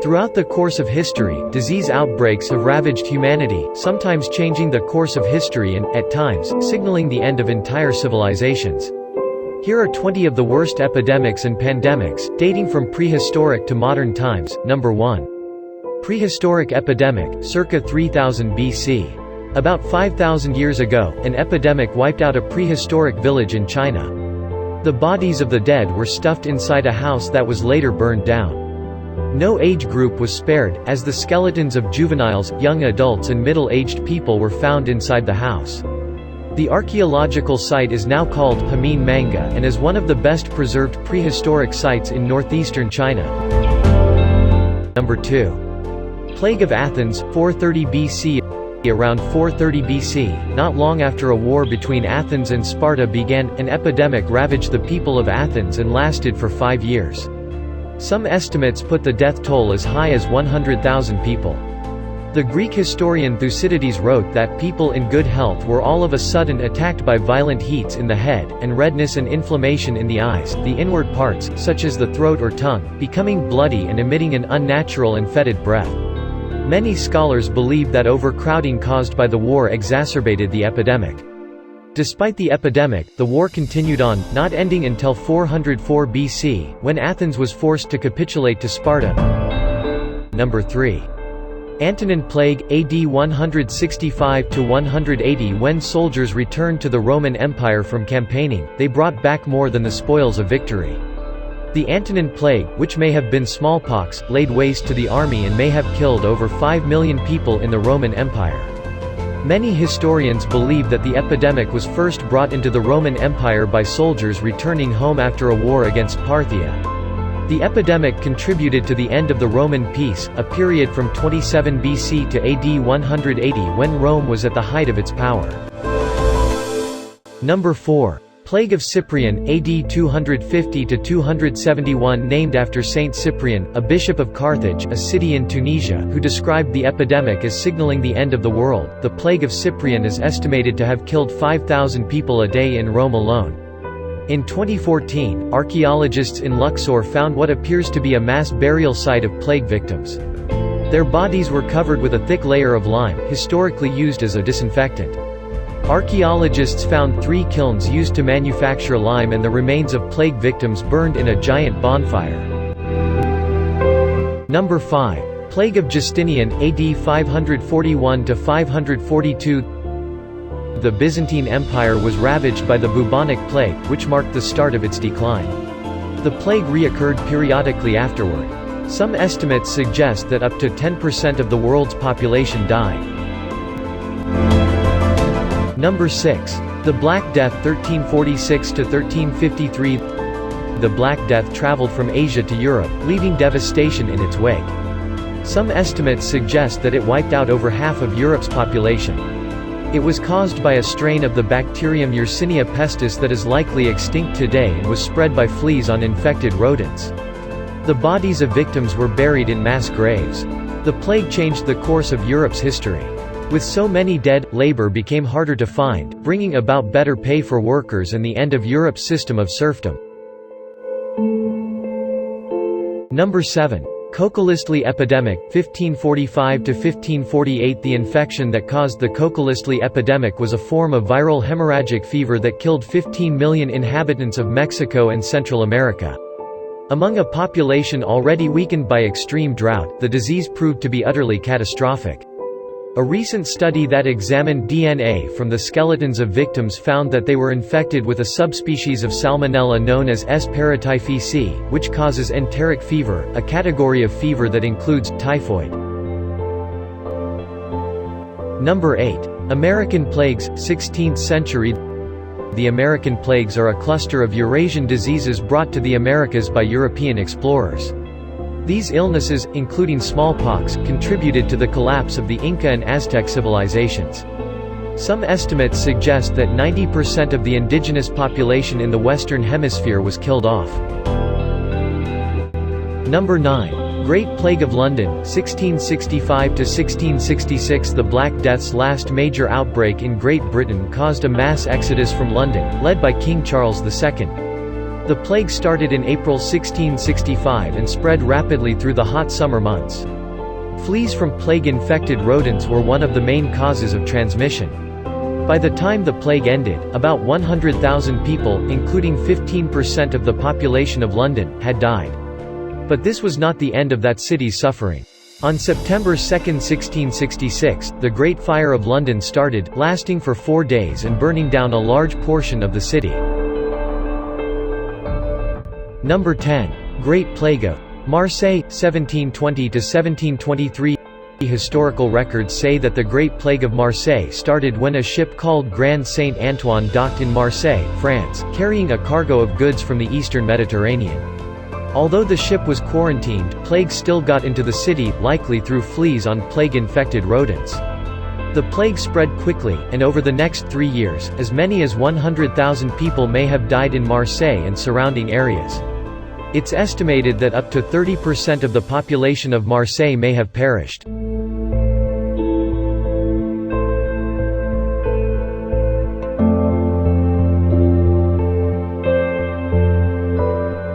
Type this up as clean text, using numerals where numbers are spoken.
Throughout the course of history, disease outbreaks have ravaged humanity, sometimes changing the course of history and, at times, signaling the end of entire civilizations. Here are 20 of the worst epidemics and pandemics, dating from prehistoric to modern times. Number 1. Prehistoric epidemic, circa 3000 BC. About 5,000 years ago, an epidemic wiped out a prehistoric village in China. The bodies of the dead were stuffed inside a house that was later burned down. No age group was spared, as the skeletons of juveniles, young adults and middle-aged people were found inside the house. The archaeological site is now called Hameen Manga and is one of the best preserved prehistoric sites in northeastern China. Number 2. Plague of Athens, 430 BC. Around 430 BC, not long after a war between Athens and Sparta began, an epidemic ravaged the people of Athens and lasted for 5 years. Some estimates put the death toll as high as 100,000 people. The Greek historian Thucydides wrote that people in good health were all of a sudden attacked by violent heats in the head, and redness and inflammation in the eyes, the inward parts, such as the throat or tongue, becoming bloody and emitting an unnatural and fetid breath. Many scholars believe that overcrowding caused by the war exacerbated the epidemic. Despite the epidemic, the war continued on, not ending until 404 BC, when Athens was forced to capitulate to Sparta. Number 3. Antonine Plague, AD 165 to 180. When soldiers returned to the Roman Empire from campaigning, they brought back more than the spoils of victory. The Antonine Plague, which may have been smallpox, laid waste to the army and may have killed over 5 million people in the Roman Empire. Many historians believe that the epidemic was first brought into the Roman Empire by soldiers returning home after a war against Parthia. The epidemic contributed to the end of the Roman peace, a period from 27 BC to AD 180 when Rome was at the height of its power. Number 4. Plague of Cyprian, AD 250 to 271. Named after Saint Cyprian, a bishop of Carthage, a city in Tunisia, who described the epidemic as signaling the end of the world. The plague of Cyprian is estimated to have killed 5,000 people a day in Rome alone. In 2014, archaeologists in Luxor found what appears to be a mass burial site of plague victims. Their bodies were covered with a thick layer of lime, historically used as a disinfectant. Archaeologists found 3 kilns used to manufacture lime and the remains of plague victims burned in a giant bonfire. Number 5. Plague of Justinian, AD 541 to 542. The Byzantine Empire was ravaged by the bubonic plague, which marked the start of its decline. The plague reoccurred periodically afterward. Some estimates suggest that up to 10% of the world's population died. Number 6. The Black Death, 1346 to 1353. The Black Death traveled from Asia to Europe, leaving devastation in its wake. Some estimates suggest that it wiped out over half of Europe's population. It was caused by a strain of the bacterium Yersinia pestis that is likely extinct today and was spread by fleas on infected rodents. The bodies of victims were buried in mass graves. The plague changed the course of Europe's history. With so many dead, labor became harder to find, bringing about better pay for workers and the end of Europe's system of serfdom. Number 7. Cocoliztli epidemic, 1545 to 1548. The infection that caused the Cocoliztli epidemic was a form of viral hemorrhagic fever that killed 15 million inhabitants of Mexico and Central America. Among a population already weakened by extreme drought, the disease proved to be utterly catastrophic. A recent study that examined DNA from the skeletons of victims found that they were infected with a subspecies of Salmonella known as S. paratyphi, which causes enteric fever, a category of fever that includes typhoid. Number 8. American plagues, 16th century. The American plagues are a cluster of Eurasian diseases brought to the Americas by European explorers. These illnesses, including smallpox, contributed to the collapse of the Inca and Aztec civilizations. Some estimates suggest that 90% of the indigenous population in the Western Hemisphere was killed off. Number 9. Great Plague of London, 1665 to 1666. The Black Death's last major outbreak in Great Britain caused a mass exodus from London, led by King Charles II. The plague started in April 1665 and spread rapidly through the hot summer months. Fleas from plague-infected rodents were one of the main causes of transmission. By the time the plague ended, about 100,000 people, including 15% of the population of London, had died. But this was not the end of that city's suffering. On September 2, 1666, the Great Fire of London started, lasting for 4 days and burning down a large portion of the city. Number 10. Great Plague of Marseille, 1720–1723. Historical records say that the Great Plague of Marseille started when a ship called Grand Saint Antoine docked in Marseille, France, carrying a cargo of goods from the eastern Mediterranean. Although the ship was quarantined, plague still got into the city, likely through fleas on plague-infected rodents. The plague spread quickly, and over the next 3 years, as many as 100,000 people may have died in Marseille and surrounding areas. It's estimated that up to 30% of the population of Marseille may have perished.